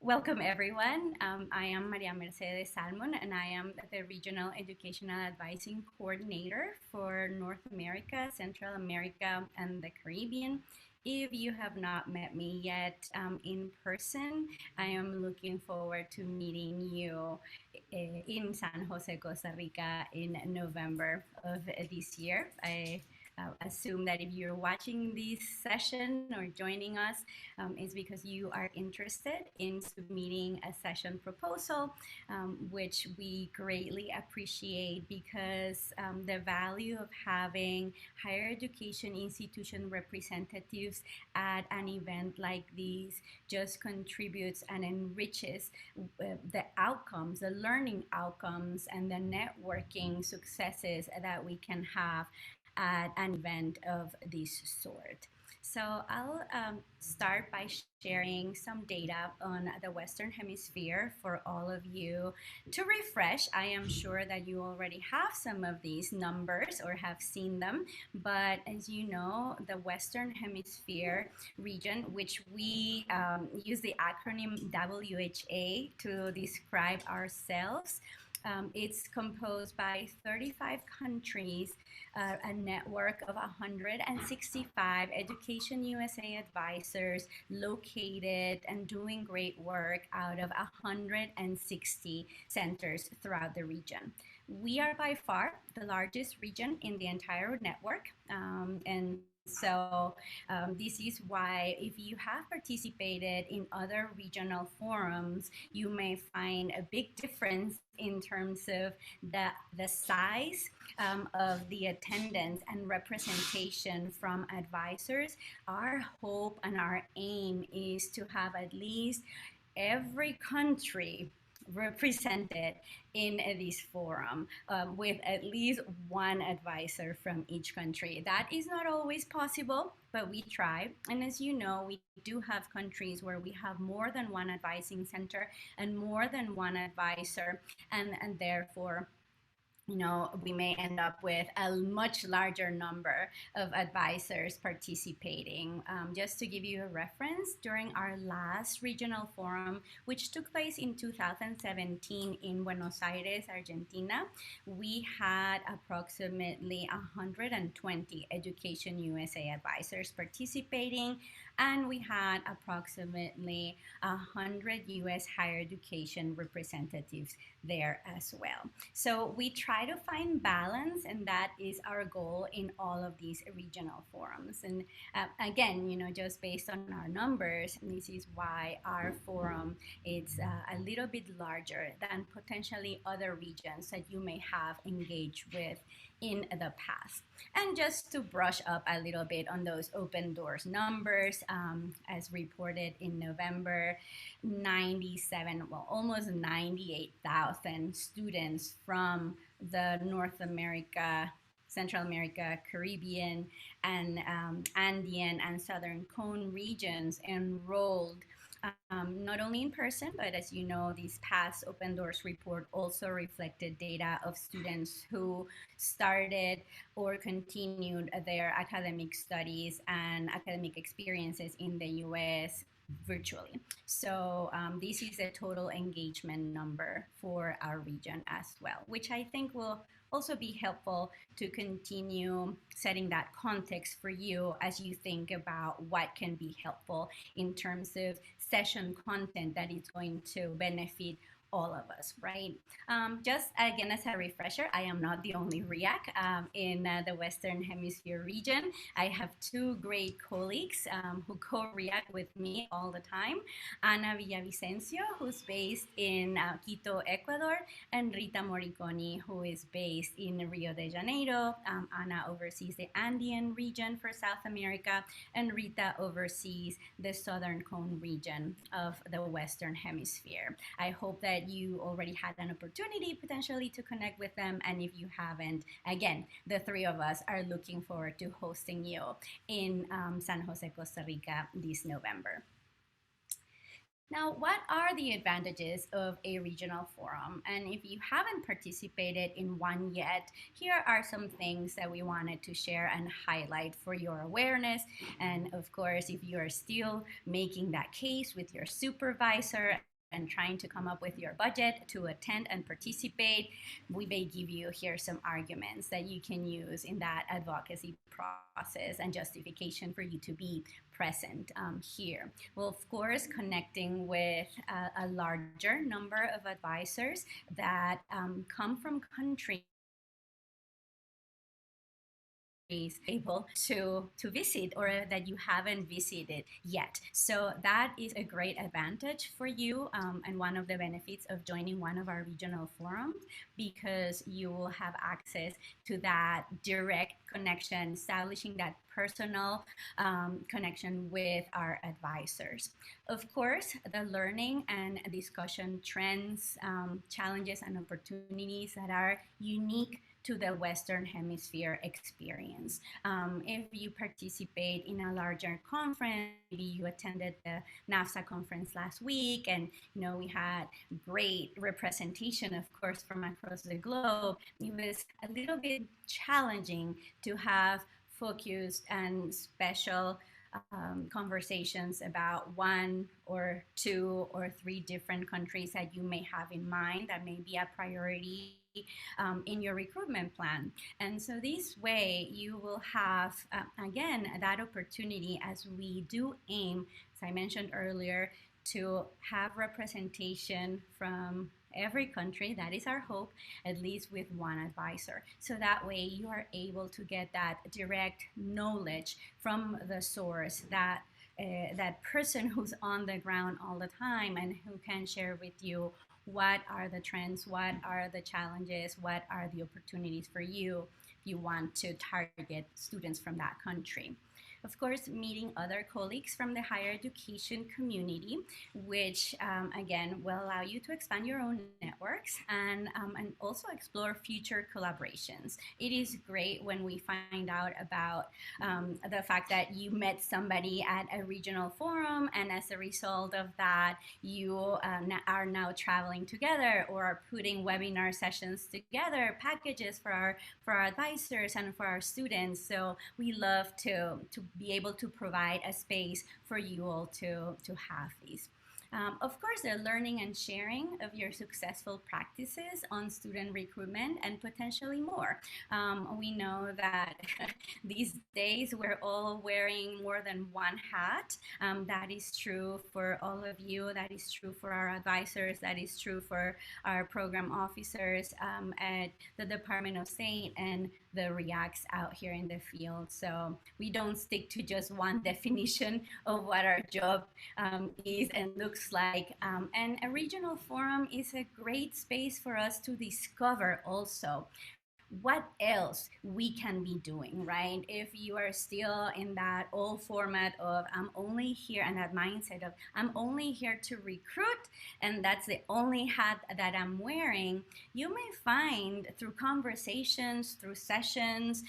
Welcome everyone. I am Maria Mercedes Salmon and I am the Regional Educational Advising Coordinator for North America, Central America, and the Caribbean. If you have not met me yet in person, I am looking forward to meeting you in San Jose, Costa Rica in November of this year. I assume that if you're watching this session or joining us, is because you are interested in submitting a session proposal, which we greatly appreciate because the value of having higher education institution representatives at an event like this just contributes and enriches the outcomes, the learning outcomes, and the networking successes that we can have at an event of this sort. So I'll start by sharing some data on the Western Hemisphere for all of you to refresh. I am sure that you already have some of these numbers or have seen them, but as you know, the Western Hemisphere region, which we use the acronym WHA to describe ourselves, it's composed by 35 countries, a network of 165 Education USA advisors located and doing great work out of 160 centers throughout the region. We are by far the largest region in the entire network, and so this is why if you have participated in other regional forums, you may find a big difference in terms of the size of the attendance and representation from advisors. Our hope and our aim is to have at least every country represented in this forum, with at least one advisor from each country. That is not always possible, but we try. And as you know, we do have countries where we have more than one advising center and more than one advisor, and therefore we may end up with a much larger number of advisors participating. Just to give you a reference, during our last regional forum, which took place in 2017 in Buenos Aires, Argentina, we had approximately 120 Education USA advisors participating, and we had approximately 100 US higher education representatives there as well. So we try to find balance, and that is our goal in all of these regional forums. And again, just based on our numbers, this is why our forum is a little bit larger than potentially other regions that you may have engaged with in the past. And just to brush up a little bit on those open doors numbers, as reported in November, 97, well, almost 98,000 students from the North America, Central America, Caribbean, and Andean and Southern Cone regions enrolled, not only in person, but as you know, this past Open Doors report also reflected data of students who started or continued their academic studies and academic experiences in the US virtually. So this is a total engagement number for our region as well, which I think will also be helpful to continue setting that context for you as you think about what can be helpful in terms of session content that is going to benefit all of us, right? Just again, as a refresher, I am not the only REAC in the Western Hemisphere region. I have two great colleagues who co-REAC with me all the time. Ana Villavicencio, who's based in Quito, Ecuador, and Rita Moriconi, who is based in Rio de Janeiro. Ana oversees the Andean region for South America, and Rita oversees the Southern Cone region of the Western Hemisphere. I hope that you already had an opportunity potentially to connect with them, and if you haven't, again, the three of us are looking forward to hosting you in San Jose, Costa Rica this November. Now, what are the advantages of a regional forum? And if you haven't participated in one yet, here are some things that we wanted to share and highlight for your awareness. And of course, if you are still making that case with your supervisor and trying to come up with your budget to attend and participate, we may give you here some arguments that you can use in that advocacy process and justification for you to be present here. Well, of course, connecting with a larger number of advisors that come from countries able to visit or that you haven't visited yet. So that is a great advantage for you and one of the benefits of joining one of our regional forums, because you will have access to that direct connection, establishing that personal connection with our advisors. Of course, the learning and discussion trends, challenges, and opportunities that are unique to the Western Hemisphere experience. If you participate in a larger conference, maybe you attended the NAFSA conference last week, and we had great representation, of course, from across the globe. It was a little bit challenging to have focused and special conversations about one or two or three different countries that you may have in mind that may be a priority in your recruitment plan. And so this way you will have, again, that opportunity, as we do aim, as I mentioned earlier, to have representation from every country. That is our hope, at least with one advisor. So that way you are able to get that direct knowledge from the source, that that person who's on the ground all the time and who can share with you what are the trends, what are the challenges, what are the opportunities for you if you want to target students from that country. Of course, meeting other colleagues from the higher education community, which again will allow you to expand your own networks and also explore future collaborations. It is great when we find out about the fact that you met somebody at a regional forum, and as a result of that, you are now traveling together or are putting webinar sessions together, packages for our advisors and for our students. So we love to be able to provide a space for you all to have these. Of course, the learning and sharing of your successful practices on student recruitment and potentially more. We know that these days we're all wearing more than one hat. That is true for all of you. That is true for our advisors. That is true for our program officers at the Department of State and the REACs out here in the field. So we don't stick to just one definition of what our job is and looks like. And a regional forum is a great space for us to discover also what else we can be doing, right? If you are still in that old format of I'm only here, and that mindset of I'm only here to recruit, and that's the only hat that I'm wearing, you may find through conversations, through sessions,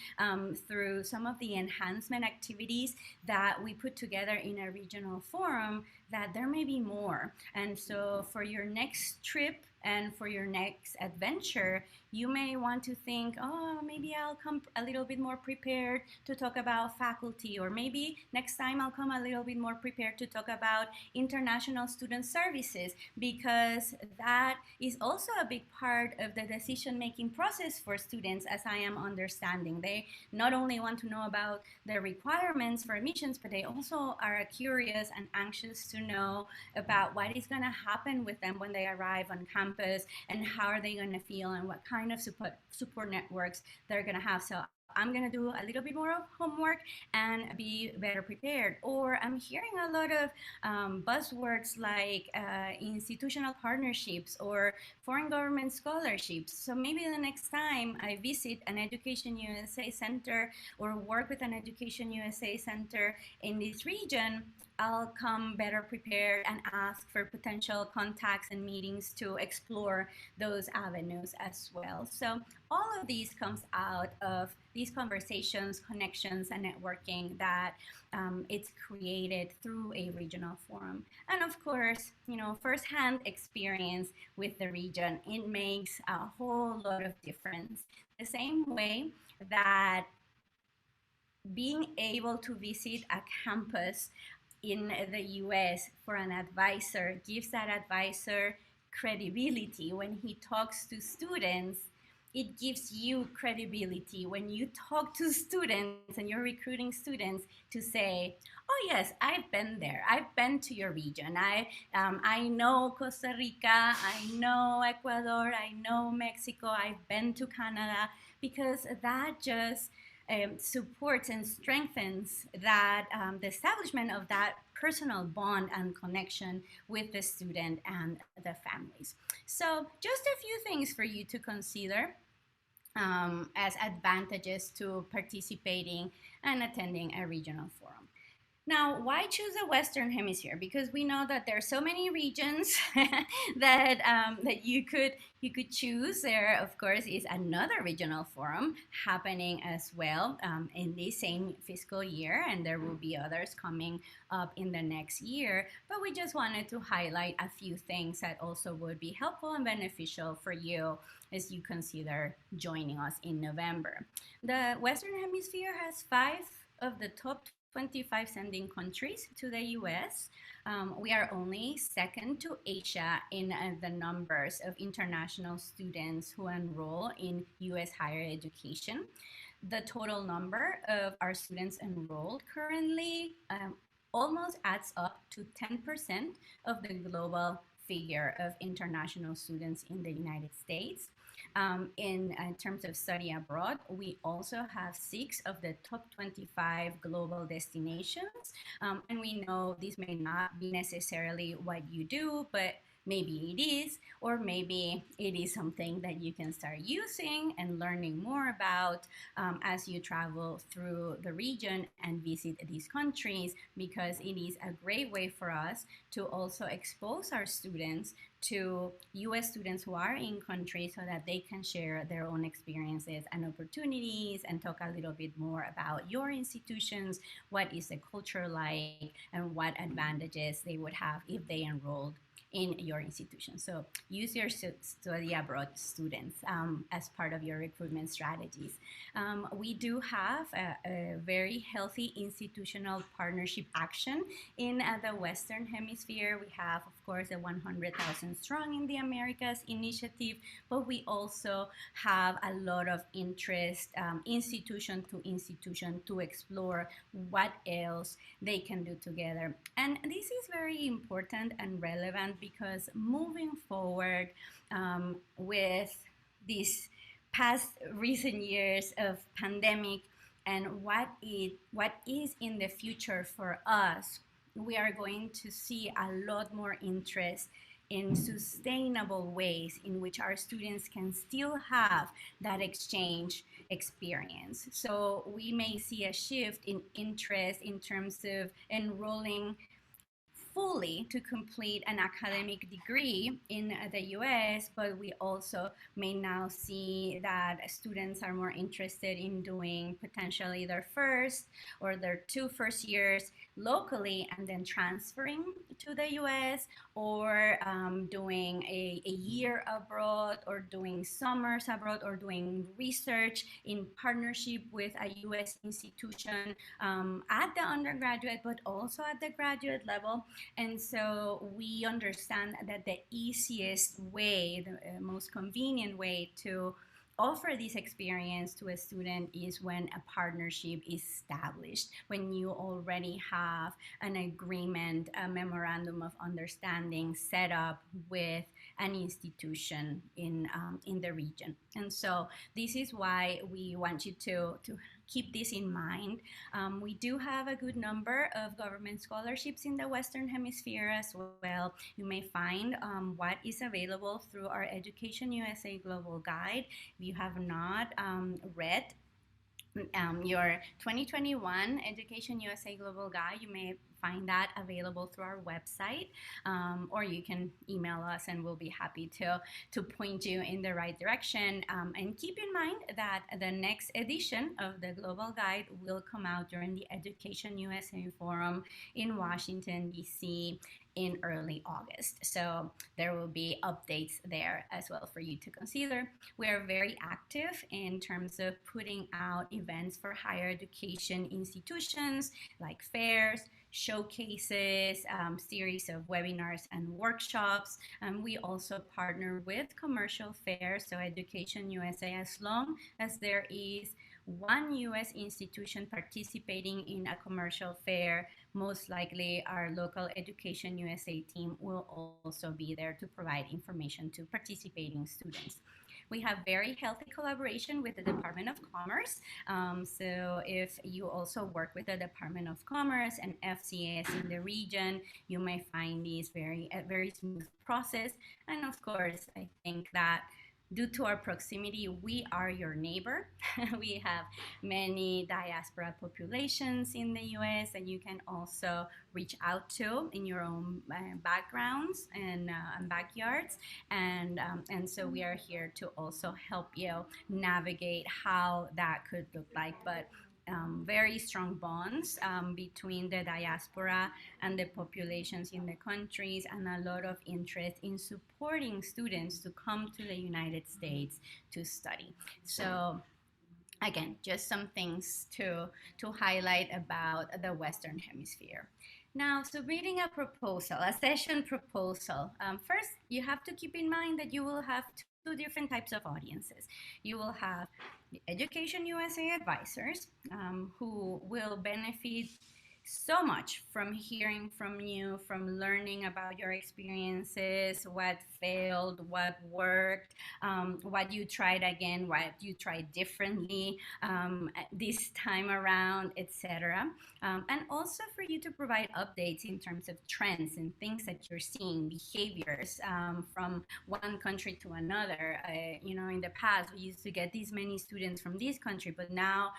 through some of the enhancement activities that we put together in a regional forum, that there may be more. And so for your next trip and for your next adventure, you may want to think, oh, maybe I'll come a little bit more prepared to talk about faculty, or maybe next time I'll come a little bit more prepared to talk about international student services, because that is also a big part of the decision-making process for students, as I am understanding. They not only want to know about the requirements for admissions, but they also are curious and anxious to know about what is going to happen with them when they arrive on campus, and how are they going to feel, and what kind of support networks they're going to have. So I'm going to do a little bit more of homework and be better prepared. Or I'm hearing a lot of buzzwords like institutional partnerships or foreign government scholarships. So maybe the next time I visit an Education USA center or work with an Education USA center in this region, I'll come better prepared and ask for potential contacts and meetings to explore those avenues as well. So all of these comes out of these conversations, connections, and networking that it's created through a regional forum. And of course, firsthand experience with the region, it makes a whole lot of difference. The same way that being able to visit a campus in the US for an advisor gives that advisor credibility when he talks to students. It gives you credibility when you talk to students and you're recruiting students to say, oh yes, I've been there. I've been to your region. I know Costa Rica. I know Ecuador. I know Mexico. I've been to Canada, because that just supports and strengthens that the establishment of that personal bond and connection with the student and the families. So just a few things for you to consider as advantages to participating and attending a regional forum. Now, why choose the Western Hemisphere? Because we know that there are so many regions that you could choose. There, of course, is another regional forum happening as well in the same fiscal year, and there will be others coming up in the next year. But we just wanted to highlight a few things that also would be helpful and beneficial for you as you consider joining us in November. The Western Hemisphere has 5 of the top 25 sending countries to the US. We are only second to Asia in the numbers of international students who enroll in US higher education. The total number of our students enrolled currently almost adds up to 10% of the global figure of international students in the United States. In terms of study abroad, we also have 6 of the top 25 global destinations. And we know this may not be necessarily what you do, but maybe it is, or maybe it is something that you can start using and learning more about as you travel through the region and visit these countries, because it is a great way for us to also expose our students to US students who are in countries so that they can share their own experiences and opportunities and talk a little bit more about your institutions, what is the culture like, and what advantages they would have if they enrolled in your institution. So use your study abroad students as part of your recruitment strategies. We do have a very healthy institutional partnership action in the Western Hemisphere. We have, of course, the 100,000 Strong in the Americas initiative, but we also have a lot of interest institution to institution to explore what else they can do together. And this is very important and relevant because moving forward with these past recent years of pandemic and what is in the future for us, we are going to see a lot more interest in sustainable ways in which our students can still have that exchange experience. So we may see a shift in interest in terms of enrolling fully to complete an academic degree in the US, but we also may now see that students are more interested in doing potentially their first or their 2 first years locally and then transferring to the US, or doing a year abroad, or doing summers abroad, or doing research in partnership with a US institution at the undergraduate but also at the graduate level. And so we understand that the easiest way, the most convenient way to offer this experience to a student is when a partnership is established, when you already have an agreement, a memorandum of understanding set up with an institution in the region. And so this is why we want you to keep this in mind. We do have a good number of government scholarships in the Western Hemisphere as well. You may find what is available through our Education USA Global Guide. If you have not read your 2021 Education USA Global Guide, you may find that available through our website, or you can email us and we'll be happy to point you in the right direction. And keep in mind that the next edition of the Global Guide will come out during the Education USA Forum in Washington, D.C. in early August. So there will be updates there as well for you to consider. We are very active in terms of putting out events for higher education institutions like fairs, showcases, series of webinars and workshops. We also partner with commercial fairs, so Education USA, as long as there is one U.S. institution participating in a commercial fair, most likely our local Education USA team will also be there to provide information to participating students. We have very healthy collaboration with the Department of Commerce. So if you also work with the Department of Commerce and FCS in the region, you may find this a very smooth process. And of course, I think that due to our proximity, we are your neighbor. We have many diaspora populations in the US that you can also reach out to in your own backgrounds and backyards. And so we are here to also help you navigate how that could look like. But very strong bonds between the diaspora and the populations in the countries, and a lot of interest in supporting students to come to the United States to study. So again, just some things to highlight about the Western Hemisphere. Now, submitting a proposal, a session proposal. First, you have to keep in mind that you will have two different types of audiences. You will have the Education USA advisors who will benefit so much from hearing from you, from learning about your experiences, what failed, what worked, what you tried again, what you tried differently this time around, etc. And also for you to provide updates in terms of trends and things that you're seeing, behaviors from one country to another. In the past, we used to get these many students from this country, but now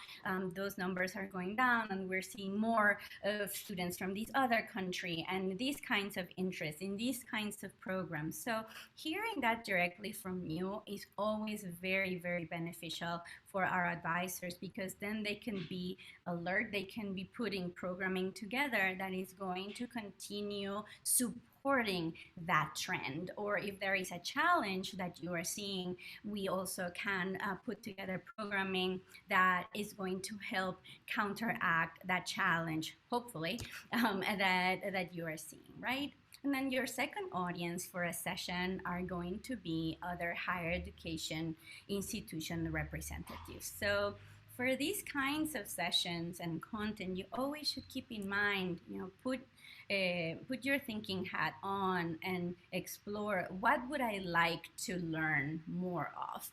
those numbers are going down and we're seeing more of students from this other country and these kinds of interests in these kinds of programs. So hearing that directly from you is always very, very beneficial for our advisors, because then they can be alert, they can be putting programming together that is going to continue supporting that trend. Or if there is a challenge that you are seeing, we also can put together programming that is going to help counteract that challenge, hopefully, that you are seeing, right? And then your second audience for a session are going to be other higher education institution representatives. So for these kinds of sessions and content, you always should keep in mind, put your thinking hat on and explore what would I like to learn more of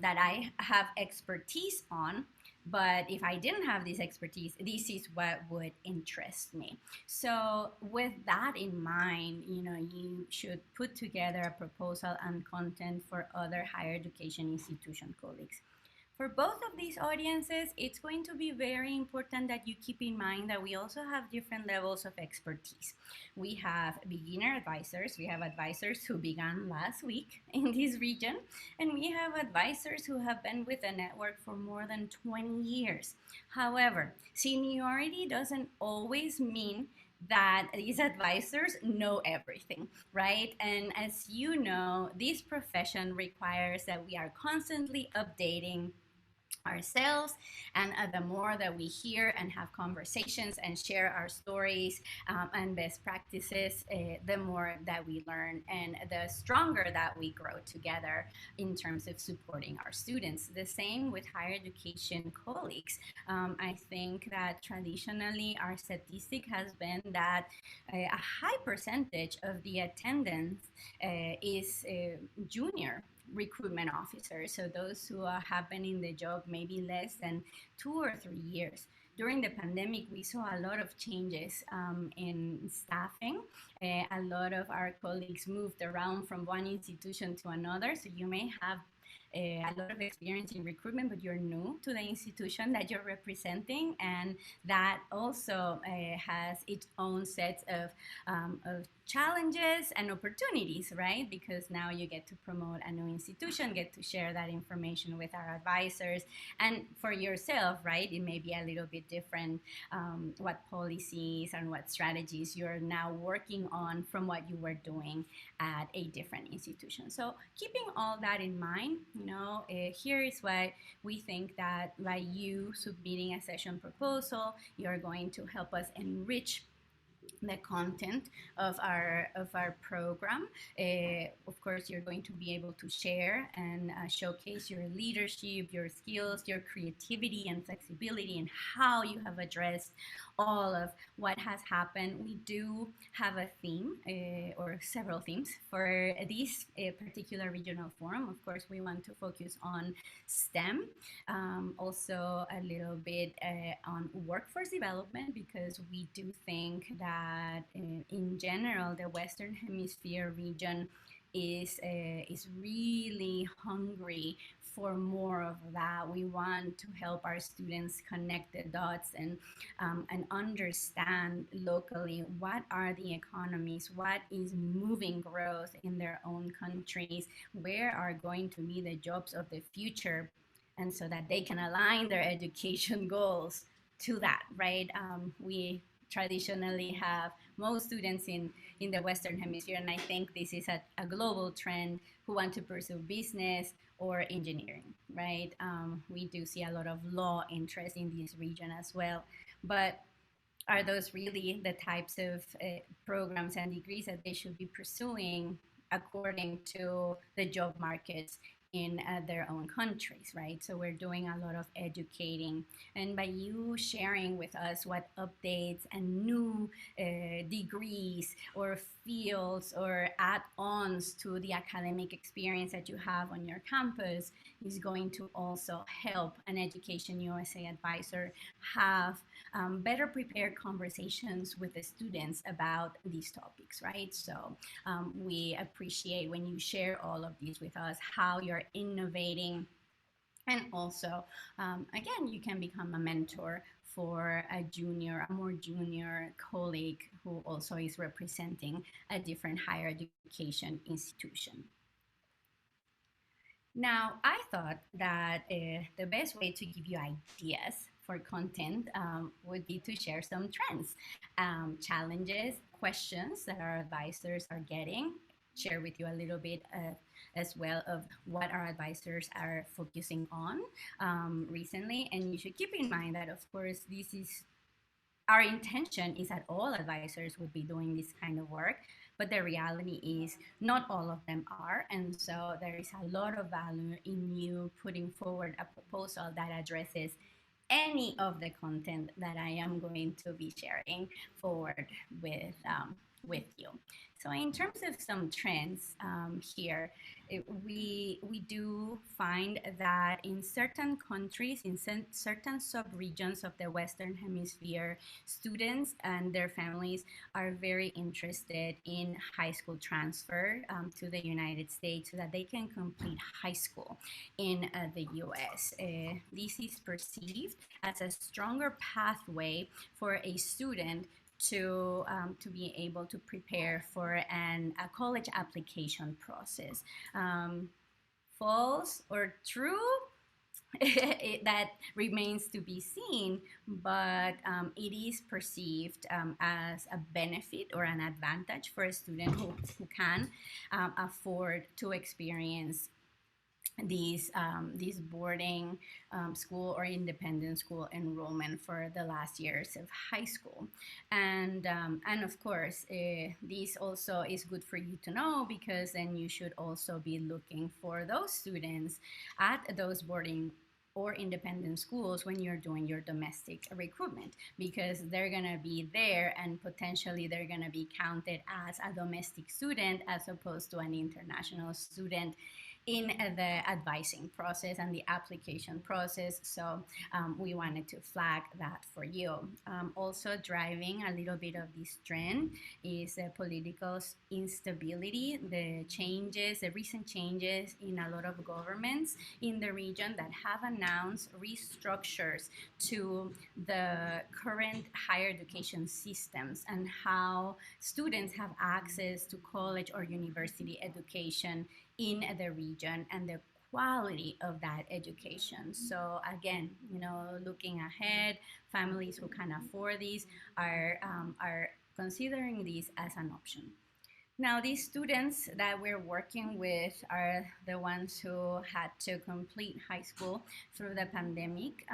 that I have expertise on. But if I didn't have this expertise, this is what would interest me. So with that in mind, you should put together a proposal and content for other higher education institution colleagues. For both of these audiences, it's going to be very important that you keep in mind that we also have different levels of expertise. We have beginner advisors, we have advisors who began last week in this region, and we have advisors who have been with the network for more than 20 years. However, seniority doesn't always mean that these advisors know everything, right? And as you know, this profession requires that we are constantly updating ourselves, and the more that we hear and have conversations and share our stories and best practices, the more that we learn and the stronger that we grow together in terms of supporting our students. The same with higher education colleagues. I think that traditionally our statistic has been that a high percentage of the attendance is junior recruitment officers, so those who have been in the job maybe less than 2 or 3 years. During the pandemic, we saw a lot of changes in staffing. A lot of our colleagues moved around from one institution to another, so you may have a lot of experience in recruitment, but you're new to the institution that you're representing, and that also has its own sets of challenges and opportunities, right? Because now you get to promote a new institution, get to share that information with our advisors, and for yourself, right? It may be a little bit different what policies and what strategies you're now working on from what you were doing at a different institution. So keeping all that in mind, here is why we think that by you submitting a session proposal, you're going to help us enrich the content of our program. Of course, you're going to be able to share and showcase your leadership, your skills, your creativity and flexibility, and how you have addressed all of what has happened. We do have a theme or several themes for this particular regional forum. Of course, we want to focus on STEM, also a little bit on workforce development, because we do think that in general the Western Hemisphere region is really hungry for more of that. We want to help our students connect the dots and understand locally what are the economies, what is moving growth in their own countries, where are going to be the jobs of the future, and so that they can align their education goals to that, right? We traditionally have most students in the Western Hemisphere, and I think this is a global trend, who want to pursue business or engineering, right? We do see a lot of law interest in this region as well, but are those really the types of programs and degrees that they should be pursuing according to the job markets in their own countries, right? So we're doing a lot of educating, and by you sharing with us what updates and new degrees or fields or add-ons to the academic experience that you have on your campus is going to also help an Education USA advisor have better prepared conversations with the students about these topics, right? So we appreciate when you share all of these with us, how you're innovating. And also, again, you can become a mentor for a more junior colleague who also is representing a different higher education institution. Now, I thought that the best way to give you ideas for content would be to share some trends, challenges, questions that our advisors are getting, share with you a little bit as well of what our advisors are focusing on recently. And you should keep in mind that, of course, this is our intention is that all advisors would be doing this kind of work, but the reality is not all of them are. And so there is a lot of value in you putting forward a proposal that addresses any of the content that I am going to be sharing forward with you. So in terms of some trends here, we do find that in certain countries, in certain sub-regions of the Western Hemisphere, students and their families are very interested in high school transfer to the United States so that they can complete high school in the US. This is perceived as a stronger pathway for a student to be able to prepare for a college application process. False or true? That remains to be seen, but it is perceived as a benefit or an advantage for a student who can afford to experience these boarding school or independent school enrollment for the last years of high school. And of course, this also is good for you to know, because then you should also be looking for those students at those boarding or independent schools when you're doing your domestic recruitment, because they're gonna be there and potentially they're gonna be counted as a domestic student as opposed to an international student in the advising process and the application process. So we wanted to flag that for you. Also driving a little bit of this trend is the political instability, the recent changes in a lot of governments in the region that have announced restructures to the current higher education systems and how students have access to college or university education in the region and the quality of that education. So again, looking ahead, families who can afford these are considering this as an option. Now, these students that we're working with are the ones who had to complete high school through the pandemic.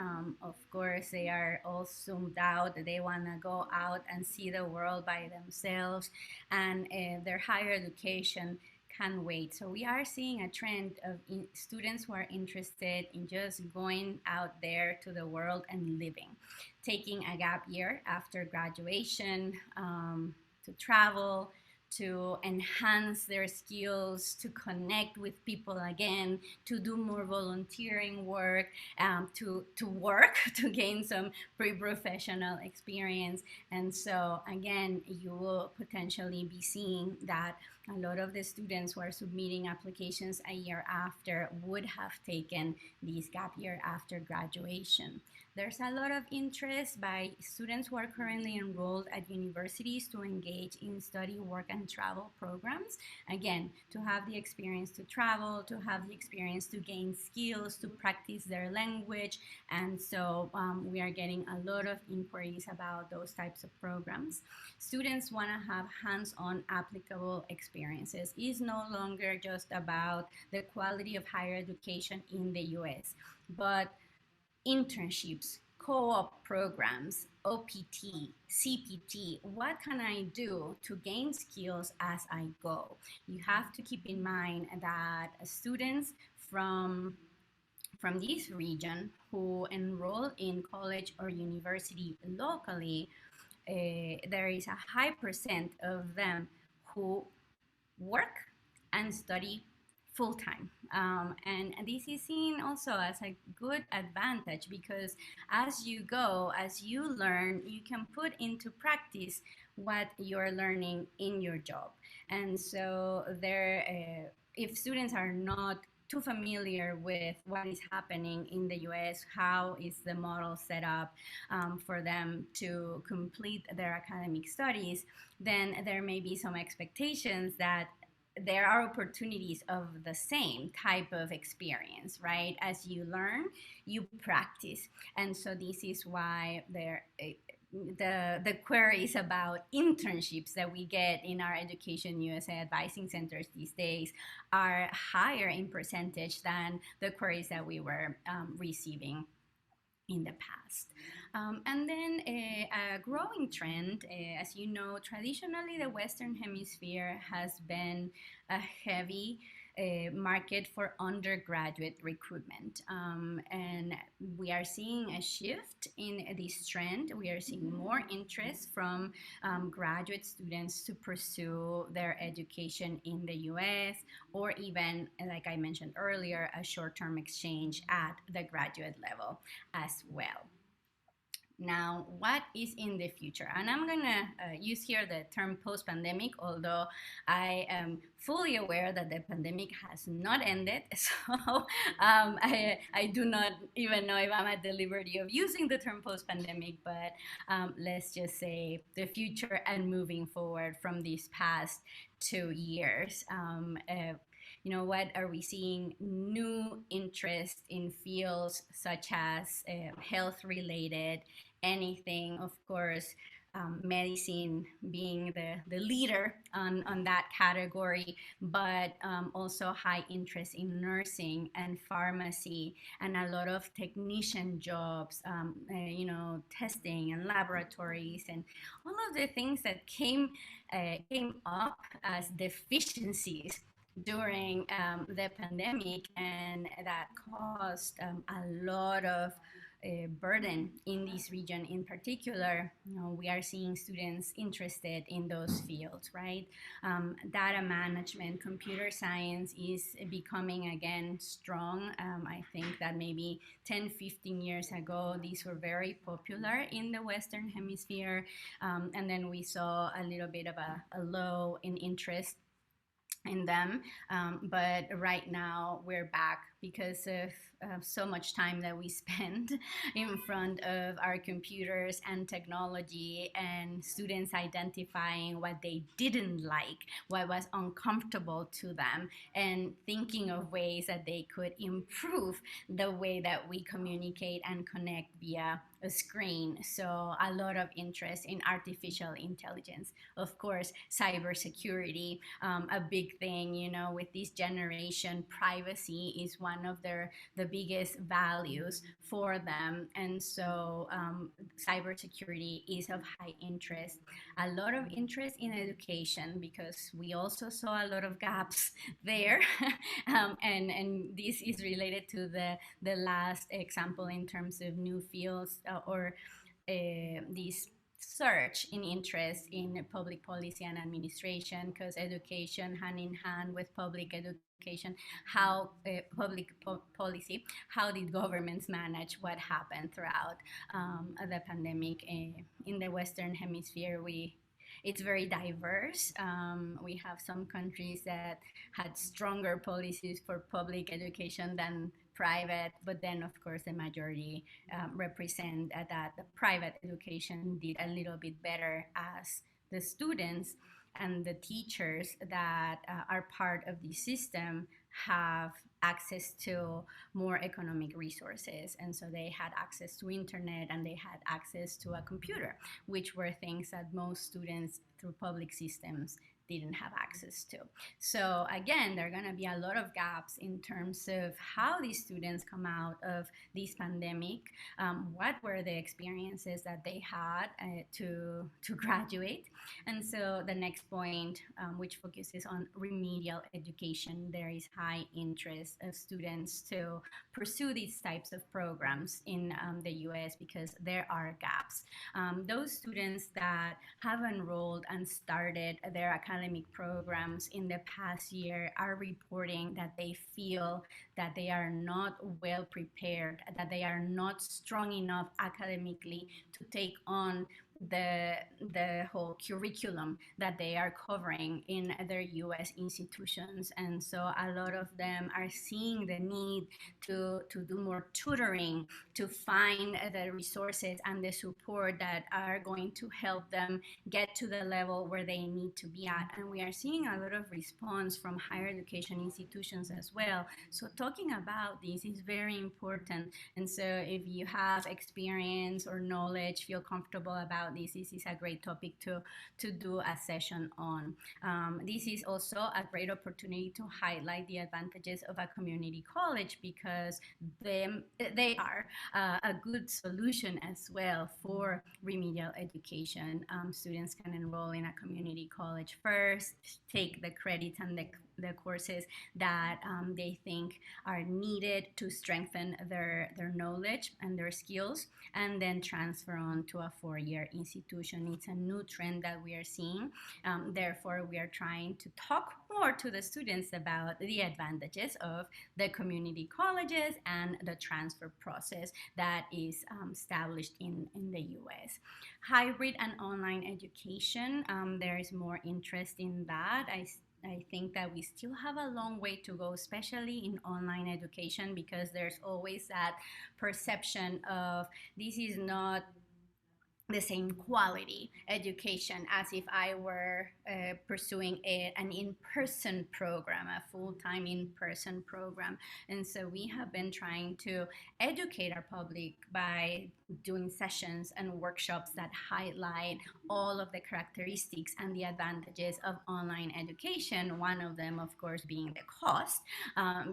Of course, they are all zoomed out. They want to go out and see the world by themselves, and their higher education can wait. So we are seeing a trend of students who are interested in just going out there to the world and living, taking a gap year after graduation, to travel, to enhance their skills, to connect with people again, to do more volunteering work, to work, to gain some pre-professional experience. And so again, you will potentially be seeing that a lot of the students who are submitting applications a year after would have taken this gap year after graduation. There's a lot of interest by students who are currently enrolled at universities to engage in study, work, and travel programs. Again, to have the experience to travel, to have the experience to gain skills, to practice their language. And so we are getting a lot of inquiries about those types of programs. Students want to have hands-on applicable experiences. It's no longer just about the quality of higher education in the US, but internships, co-op programs, OPT, CPT. What can I do to gain skills as I go? You have to keep in mind that students from this region who enroll in college or university locally, there is a high percent of them who work and study full time. And this is seen also as a good advantage because as you go, as you learn, you can put into practice what you're learning in your job. And so if students are not too familiar with what is happening in the US, how is the model set up for them to complete their academic studies, then there may be some expectations that there are opportunities of the same type of experience, right? As you learn, you practice. And so this is why the queries about internships that we get in our Education USA advising centers these days are higher in percentage than the queries that we were receiving in the past. And then a growing trend, as you know, traditionally the Western Hemisphere has been a heavy market for undergraduate recruitment. And we are seeing a shift in this trend. We are seeing more interest from graduate students to pursue their education in the US, or even, like I mentioned earlier, a short-term exchange at the graduate level as well. Now, what is in the future? And I'm gonna use here the term post-pandemic, although I am fully aware that the pandemic has not ended. So I do not even know if I'm at the liberty of using the term post-pandemic, but let's just say the future and moving forward from these past 2 years. What are we seeing? New interest in fields such as health related, anything, of course, medicine being the leader on that category, but also high interest in nursing and pharmacy, and a lot of technician jobs, testing and laboratories, and all of the things that came up as deficiencies during the pandemic, and that caused a lot of burden in this region in particular. We are seeing students interested in those fields, right? Data management, computer science is becoming again strong. I think that maybe 10, 15 years ago, these were very popular in the Western Hemisphere. And then we saw a little bit of a low in interest in them. But right now we're back because of so much time that we spend in front of our computers and technology, and students identifying what they didn't like, what was uncomfortable to them, and thinking of ways that they could improve the way that we communicate and connect via a screen. So a lot of interest in artificial intelligence. Of course, cybersecurity, a big thing, you know, with this generation, privacy is one of the biggest values for them. And so cybersecurity is of high interest. A lot of interest in education, because we also saw a lot of gaps there. And this is related to the last example in terms of new fields, or this surge in interest in public policy and administration, because education hand in hand with public education, how policy, how did governments manage what happened throughout the pandemic in the Western Hemisphere. It's very diverse. We have some countries that had stronger policies for public education than private, but then of course the majority represent that the private education did a little bit better, as the students and the teachers that are part of the system have access to more economic resources, and so they had access to internet and they had access to a computer, which were things that most students through public systems didn't have access to. So again, there are going to be a lot of gaps in terms of how these students come out of this pandemic. What were the experiences that they had to graduate? And so the next point, which focuses on remedial education, there is high interest of students to pursue these types of programs in the US, because there are gaps. Those students that have enrolled and started their academic programs in the past year are reporting that they feel that they are not well prepared, that they are not strong enough academically to take on the whole curriculum that they are covering in their US institutions. And so a lot of them are seeing the need to do more tutoring, to find the resources and the support that are going to help them get to the level where they need to be at. And we are seeing a lot of response from higher education institutions as well. So talking about this is very important. And so if you have experience or knowledge, feel comfortable about this is a great topic to do a session on. This is also a great opportunity to highlight the advantages of a community college, because they are a good solution as well for remedial education. Students can enroll in a community college first, take the credits and the courses that they think are needed to strengthen their knowledge and their skills, and then transfer on to a four-year institution. It's a new trend that we are seeing. Therefore, we are trying to talk more to the students about the advantages of the community colleges and the transfer process that is established in the US. Hybrid and online education, there is more interest in that. I think that we still have a long way to go, especially in online education, because there's always that perception of this is not the same quality education as if I were pursuing an in-person program, a full-time in-person program. And so we have been trying to educate our public by doing sessions and workshops that highlight all of the characteristics and the advantages of online education. One of them, of course, being the cost,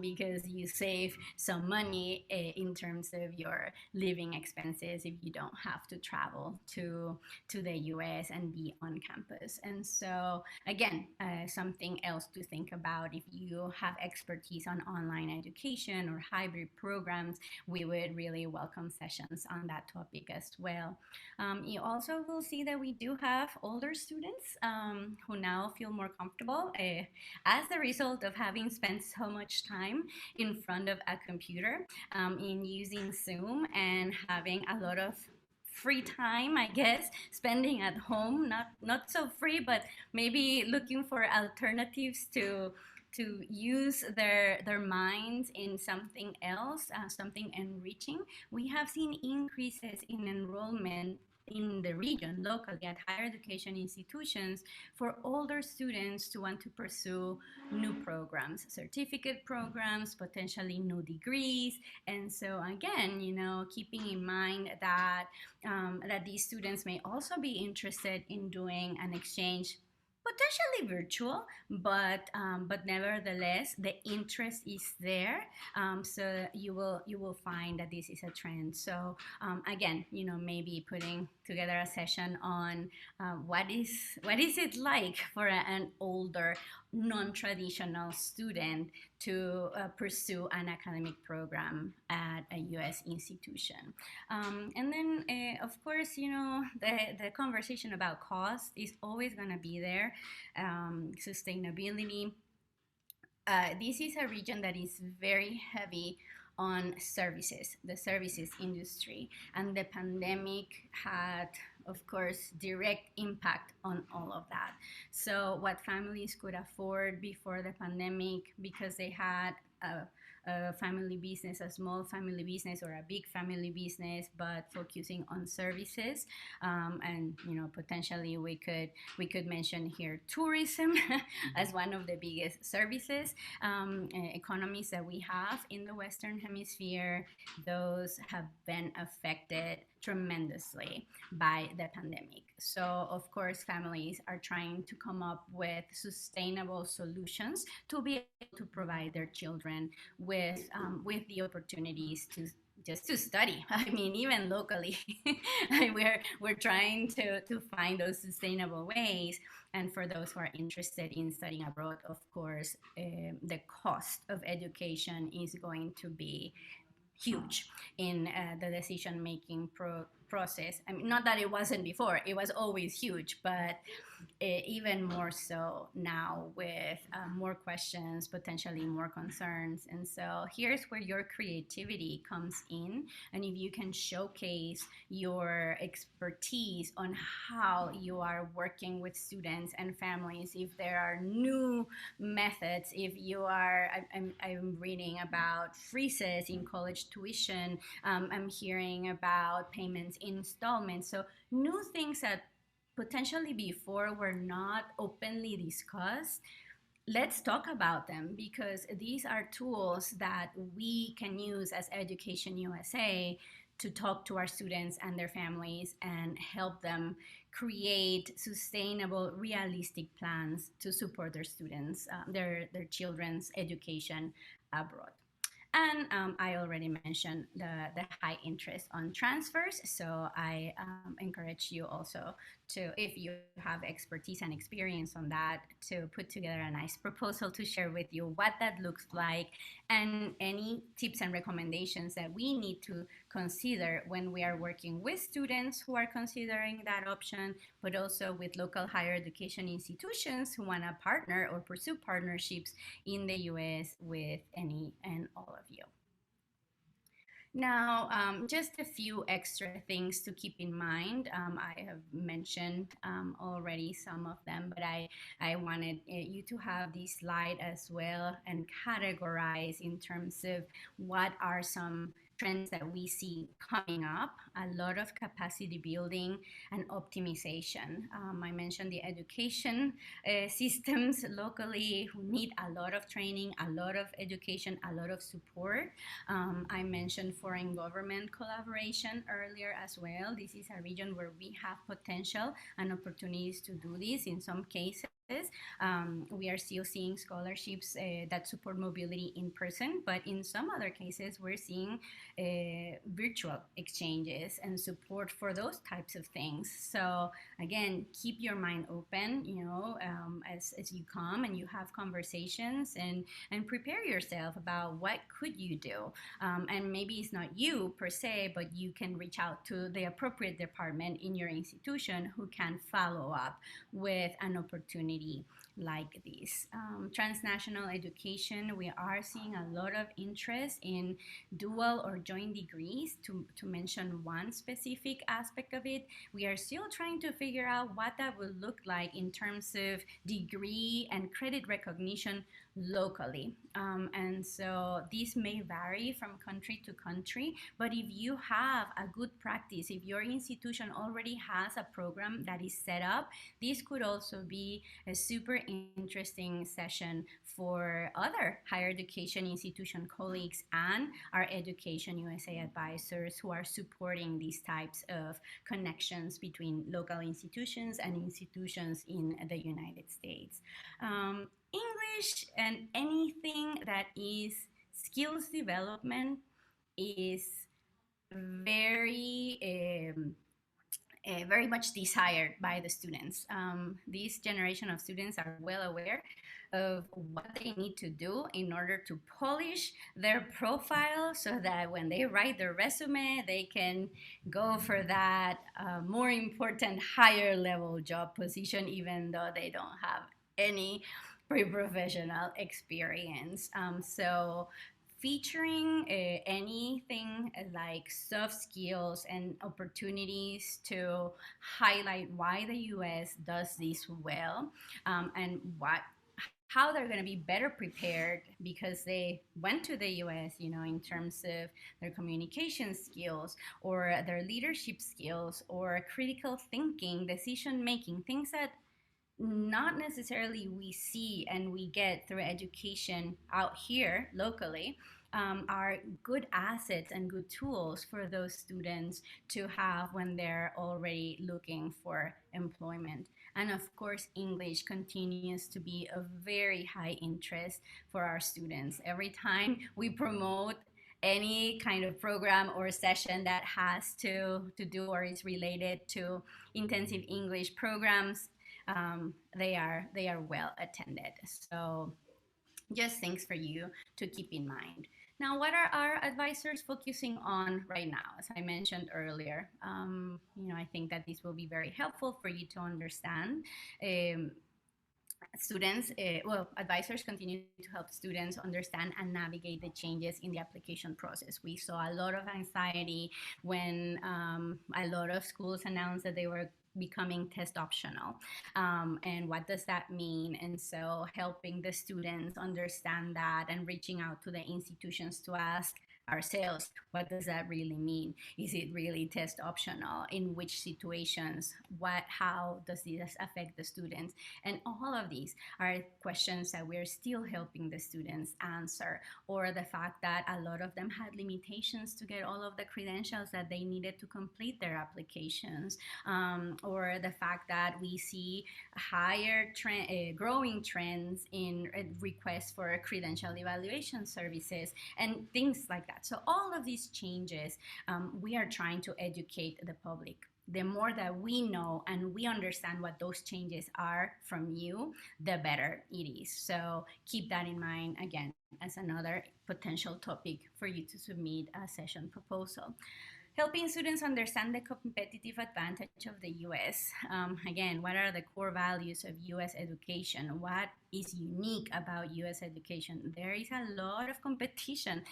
because you save some money in terms of your living expenses if you don't have to travel to the US and be on campus. And so again, something else to think about. If you have expertise on online education or hybrid programs, we would really welcome sessions on that topic as well. You also will see that we do have older students who now feel more comfortable as the result of having spent so much time in front of a computer, in using Zoom and having a lot of free time, I guess, spending at home, not so free, but maybe looking for alternatives to to use their minds in something else, something enriching, we have seen increases in enrollment in the region locally at higher education institutions for older students to want to pursue new programs, certificate programs, potentially new degrees. And so again, keeping in mind that that these students may also be interested in doing an exchange, potentially virtual, but nevertheless the interest is there. So you will find that this is a trend. So again, maybe putting together a session on what is it like for an older non-traditional student to pursue an academic program at a U.S. institution. And then, of course, the conversation about cost is always going to be there. Sustainability. This is a region that is very heavy on services, the services industry, and the pandemic had, of course, direct impact on all of that. So what families could afford before the pandemic, because they had a family business, a small family business or a big family business, but focusing on services. And potentially we could mention here tourism as one of the biggest services economies that we have in the Western Hemisphere. Those have been affected tremendously by the pandemic. So, of course, families are trying to come up with sustainable solutions to be able to provide their children with the opportunities to just to study. I mean, even locally, we're trying to find those sustainable ways. And for those who are interested in studying abroad, of course, the cost of education is going to be huge in the decision making process. I mean, not that it wasn't before, it was always huge, but even more so now with more questions, potentially more concerns. And so here's where your creativity comes in. And if you can showcase your expertise on how you are working with students and families, if there are new methods, if you are, I'm reading about freezes in college tuition, I'm hearing about payments in installments. So new things that potentially before were not openly discussed, let's talk about them, because these are tools that we can use as Education USA to talk to our students and their families and help them create sustainable, realistic plans to support their students, their children's education abroad. And I already mentioned the high interest on transfers. So I encourage you also to, if you have expertise and experience on that, to put together a nice proposal to share with you what that looks like and any tips and recommendations that we need to consider when we are working with students who are considering that option, but also with local higher education institutions who want to partner or pursue partnerships in the US with any and all of you. Now, just a few extra things to keep in mind. I have mentioned already some of them, but I wanted you to have this slide as well and categorize in terms of what are some trends that we see coming up. A lot of capacity building and optimization. I mentioned the education systems locally who need a lot of training, a lot of education, a lot of support. I mentioned foreign government collaboration earlier as well. This is a region where we have potential and opportunities to do this. In some cases, we are still seeing scholarships that support mobility in person, but in some other cases, we're seeing virtual exchanges and support for those types of things. So again, keep your mind open, as you come and you have conversations, and prepare yourself about what could you do. And maybe it's not you per se, but you can reach out to the appropriate department in your institution who can follow up with an opportunity like this. Transnational education, we are seeing a lot of interest in dual or joint degrees. To mention one specific aspect of it, we are still trying to figure out what that will look like in terms of degree and credit recognition locally. And so these may vary from country to country, but if you have a good practice, if your institution already has a program that is set up, this could also be a super interesting session for other higher education institution colleagues and our Education USA advisors who are supporting these types of connections between local institutions and institutions in the United States. English and anything that is skills development is very very much desired by the students. This generation of students are well aware of what they need to do in order to polish their profile so that when they write their resume, they can go for that more important higher level job position, even though they don't have any pre-professional experience. So featuring anything like soft skills and opportunities to highlight why the US does this well, and how they're going to be better prepared because they went to the US, in terms of their communication skills or their leadership skills or critical thinking, decision making, things that not necessarily we see and we get through education out here locally, are good assets and good tools for those students to have when they're already looking for employment. And of course, English continues to be a very high interest for our students. Every time we promote any kind of program or session that has to do or is related to intensive English programs, they are well attended. So just things for you to keep in mind. Now, what are our advisors focusing on right now? As I mentioned earlier, I think that this will be very helpful for you to understand. Advisors continue to help students understand and navigate the changes in the application process. We saw a lot of anxiety when a lot of schools announced that they were becoming test optional, and what does that mean? And so helping the students understand that and reaching out to the institutions to ask ourselves, what does that really mean? Is it really test optional? In which situations? How does this affect the students? And all of these are questions that we're still helping the students answer, or the fact that a lot of them had limitations to get all of the credentials that they needed to complete their applications, or the fact that we see growing trends in requests for credential evaluation services and things like that. So all of these changes, we are trying to educate the public. The more that we know and we understand what those changes are from you, the better it is. So keep that in mind, again, as another potential topic for you to submit a session proposal. Helping students understand the competitive advantage of the US. Again, what are the core values of US education? What is unique about US education? There is a lot of competition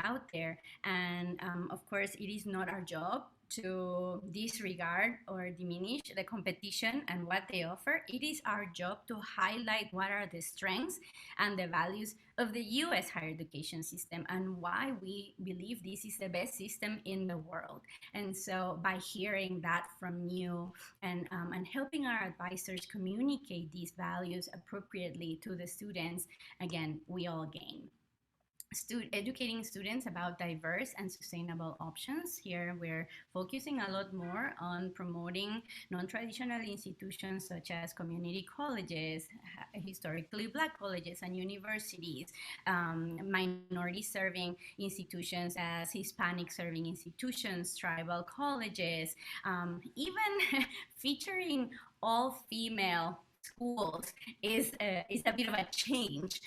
out there. And of course, it is not our job to disregard or diminish the competition and what they offer. It is our job to highlight what are the strengths and the values of the US higher education system and why we believe this is the best system in the world. And so by hearing that from you and helping our advisors communicate these values appropriately to the students, again, we all gain. Educating students about diverse and sustainable options. Here we're focusing a lot more on promoting non-traditional institutions such as community colleges, historically Black colleges and universities, minority serving institutions as Hispanic serving institutions, tribal colleges, even featuring all female schools is a bit of a change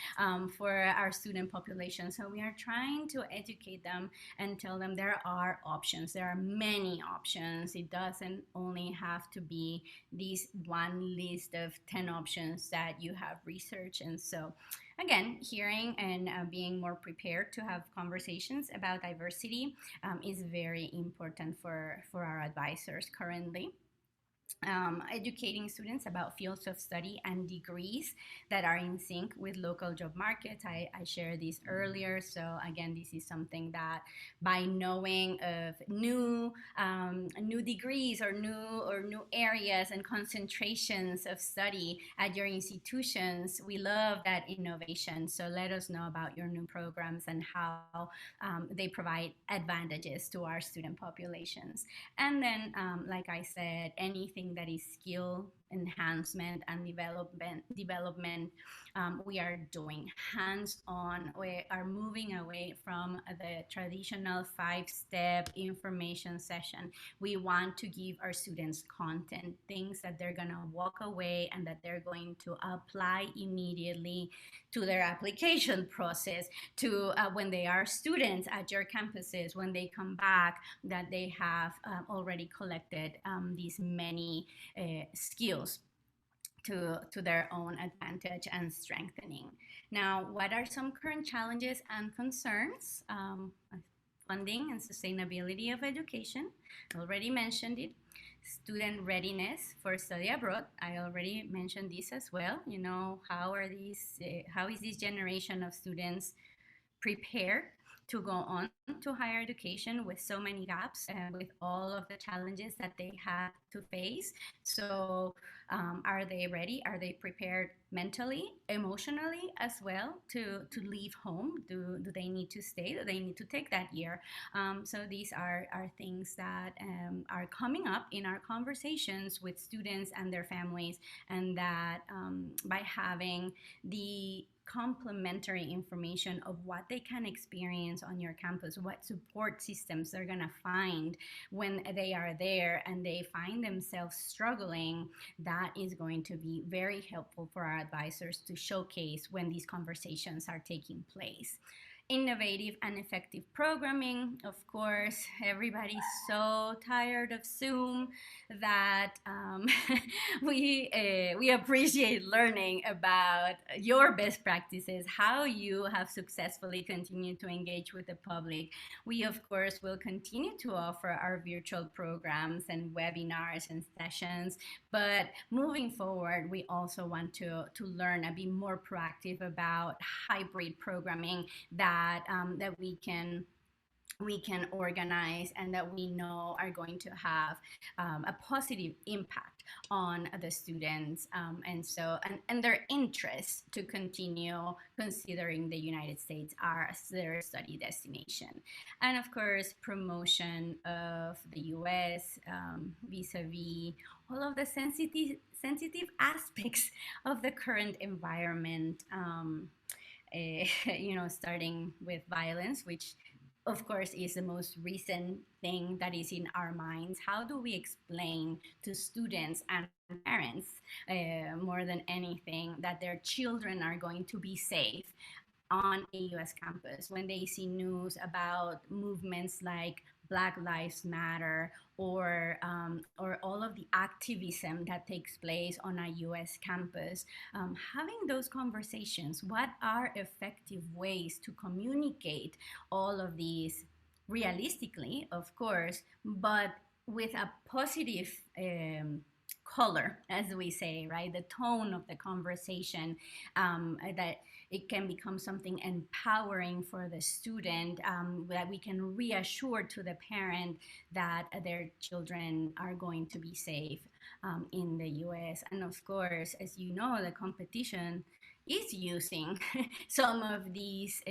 for our student population. So we are trying to educate them and tell them there are options. There are many options. It doesn't only have to be this one list of 10 options that you have researched. And so again, hearing and being more prepared to have conversations about diversity is very important for our advisors currently. educating students about fields of study and degrees that are in sync with local job markets. I shared this earlier. So again, this is something that by knowing of new degrees or new areas and concentrations of study at your institutions, we love that innovation. So let us know about your new programs and how they provide advantages to our student populations. And then, like I said, anything that is skill enhancement and development, we are doing hands-on. We are moving away from the traditional five-step information session. We want to give our students content, things that they're gonna walk away and that they're going to apply immediately to their application process, to when they are students at your campuses, when they come back, that they have already collected these many skills to their own advantage and strengthening. Now, what are some current challenges and concerns? Funding and sustainability of education. I already mentioned it. Student readiness for study abroad. I already mentioned this as well. You know, how is this generation of students prepared to go on to higher education with so many gaps and with all of the challenges that they had to face? So, are they ready? Are they prepared mentally, emotionally as well to leave home? Do they need to stay? Do they need to take that year? So, these are things that are coming up in our conversations with students and their families, and that by having the complementary information of what they can experience on your campus, what support systems they're going to find when they are there and they find themselves struggling, that is going to be very helpful for our advisors to showcase when these conversations are taking place. Innovative and effective programming. Of course, everybody's so tired of Zoom that we appreciate learning about your best practices, how you have successfully continued to engage with the public. We, of course, will continue to offer our virtual programs and webinars and sessions, but moving forward, we also want to learn and be more proactive about hybrid programming that we can organize and that we know are going to have a positive impact on the students, and their interest to continue considering the United States as their study destination. And of course, promotion of the US vis-a-vis all of the sensitive aspects of the current environment. Starting with violence, which of course is the most recent thing that is in our minds. How do we explain to students and parents, more than anything, that their children are going to be safe on a US campus when they see news about movements like Black Lives Matter or all of the activism that takes place on a US campus? Having those conversations, what are effective ways to communicate all of these realistically, of course, but with a positive color, as we say, right? The tone of the conversation, that it can become something empowering for the student, that we can reassure to the parent that their children are going to be safe in the US. And of course, as you know, the competition is using some of these.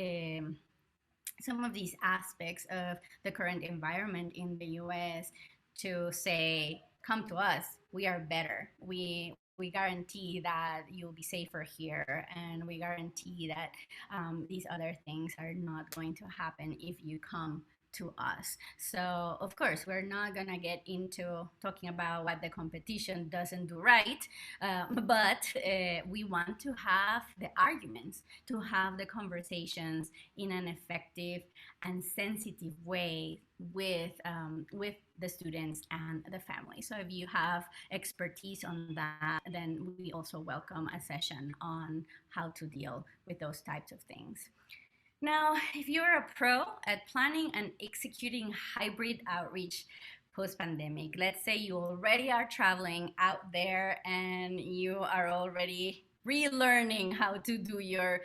Some of these aspects of the current environment in the US to say, come to us, we are better. We guarantee that you'll be safer here, and we guarantee that these other things are not going to happen if you come to us. So, of course, we're not gonna get into talking about what the competition doesn't do right, but we want to have the arguments, to have the conversations in an effective and sensitive way with the students and the family. So, if you have expertise on that, then we also welcome a session on how to deal with those types of things. Now, if you're a pro at planning and executing hybrid outreach post-pandemic. Let's say you already are traveling out there and you are already relearning how to do your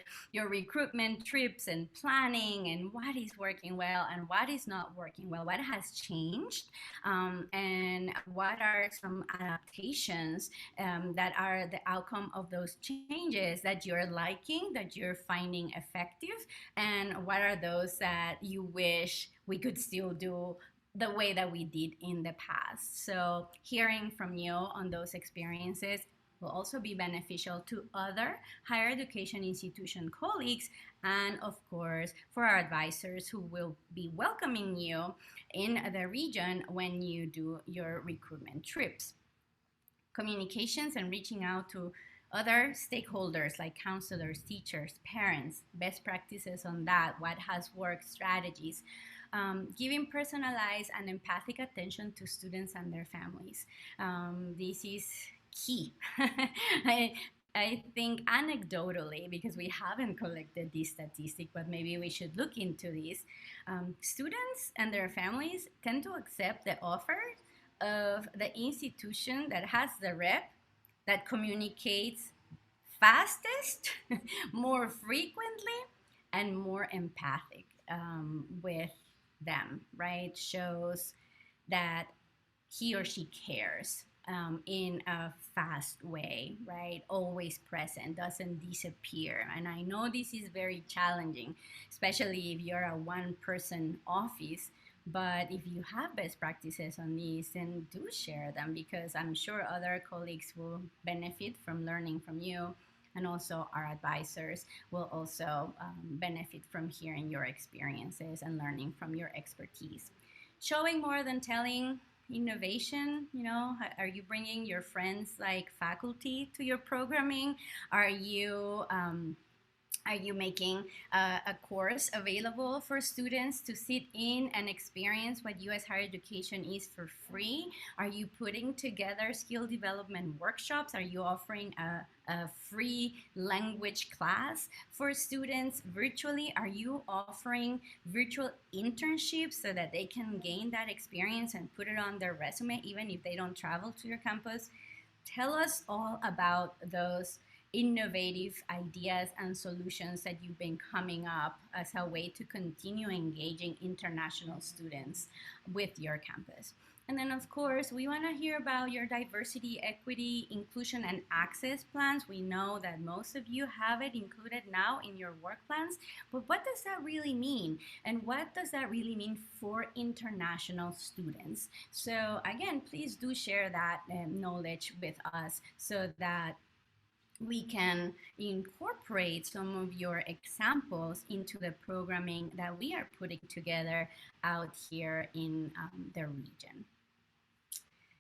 recruitment trips and planning, and what is working well and what is not working well, what has changed, and what are some adaptations that are the outcome of those changes that you're liking, that you're finding effective, and what are those that you wish we could still do the way that we did in the past. So, hearing from you on those experiences will also be beneficial to other higher education institution colleagues, and of course for our advisors who will be welcoming you in the region when you do your recruitment trips. Communications and reaching out to other stakeholders like counselors, teachers, parents, best practices on that, what has worked, strategies. Giving personalized and empathic attention to students and their families. This is key. I, I think anecdotally, because we haven't collected this statistic, but maybe we should look into this. Students and their families tend to accept the offer of the institution that has the rep that communicates fastest, more frequently, and more empathic with them, right? Shows that he or she cares in a fast way, right? Always present, doesn't disappear. And I know this is very challenging, especially if you're a one person office. But if you have best practices on these, then do share them, because I'm sure other colleagues will benefit from learning from you. And also, our advisors will also benefit from hearing your experiences and learning from your expertise. Showing more than telling, innovation. Are you bringing your friends like faculty to your programming? Are you making a course available for students to sit in and experience what U.S. higher education is for free? Are you putting together skill development workshops? Are you offering a free language class for students virtually? Are you offering virtual internships so that they can gain that experience and put it on their resume even if they don't travel to your campus? Tell us all about those innovative ideas and solutions that you've been coming up as a way to continue engaging international students with your campus. And then, of course, we want to hear about your diversity, equity, inclusion, and access plans. We know that most of you have it included now in your work plans, but what does that really mean? And what does that really mean for international students? So, again, please do share that knowledge with us so that we can incorporate some of your examples into the programming that we are putting together out here in the region.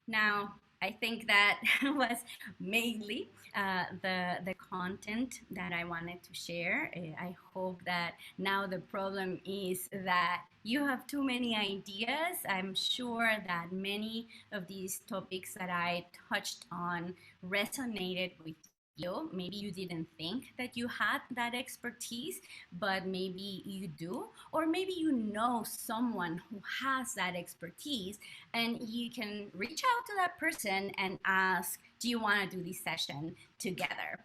Now, I think that was mainly the content that I wanted to share. I hope that now the problem is that you have too many ideas. I'm sure that many of these topics that I touched on resonated with you. Maybe you didn't think that you had that expertise, but maybe you do. Or maybe you know someone who has that expertise, and you can reach out to that person and ask, do you want to do this session together?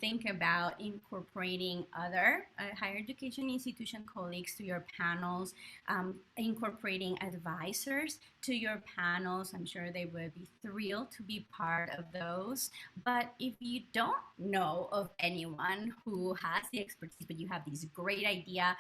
Think about incorporating other higher education institution colleagues to your panels, incorporating advisors to your panels. I'm sure they would be thrilled to be part of those. But if you don't know of anyone who has the expertise, but you have this great idea,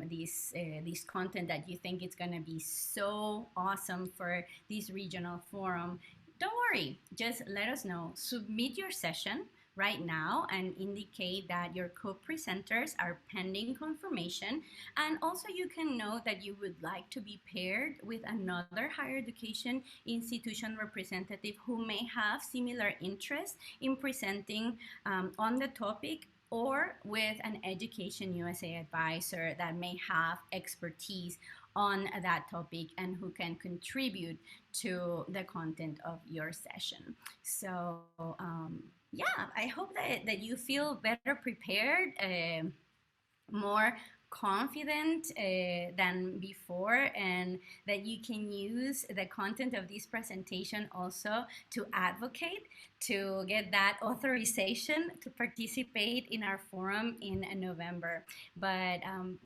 this content that you think it's going to be so awesome for this regional forum, don't worry, just let us know. Submit your session right now and indicate that your co-presenters are pending confirmation. And also you can note that you would like to be paired with another higher education institution representative who may have similar interest in presenting on the topic, or with an Education USA advisor that may have expertise on that topic and who can contribute to the content of your session. So yeah, I hope that you feel better prepared, more confident than before, and that you can use the content of this presentation also to advocate, to get that authorization to participate in our forum in November. But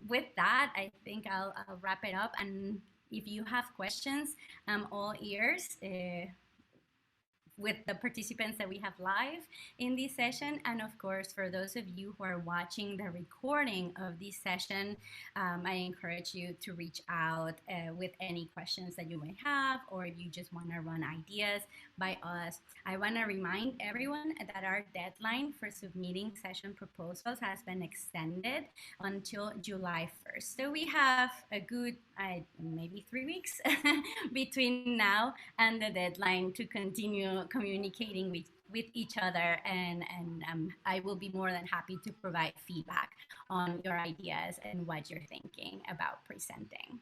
with that, I think I'll wrap it up. And if you have questions, I'm all ears. With the participants that we have live in this session. And of course, for those of you who are watching the recording of this session, I encourage you to reach out with any questions that you may have, or if you just want to run ideas by us. I want to remind everyone that our deadline for submitting session proposals has been extended until July 1st. So we have a good, maybe 3 weeks between now and the deadline to continue communicating with each other, and I will be more than happy to provide feedback on your ideas and what you're thinking about presenting.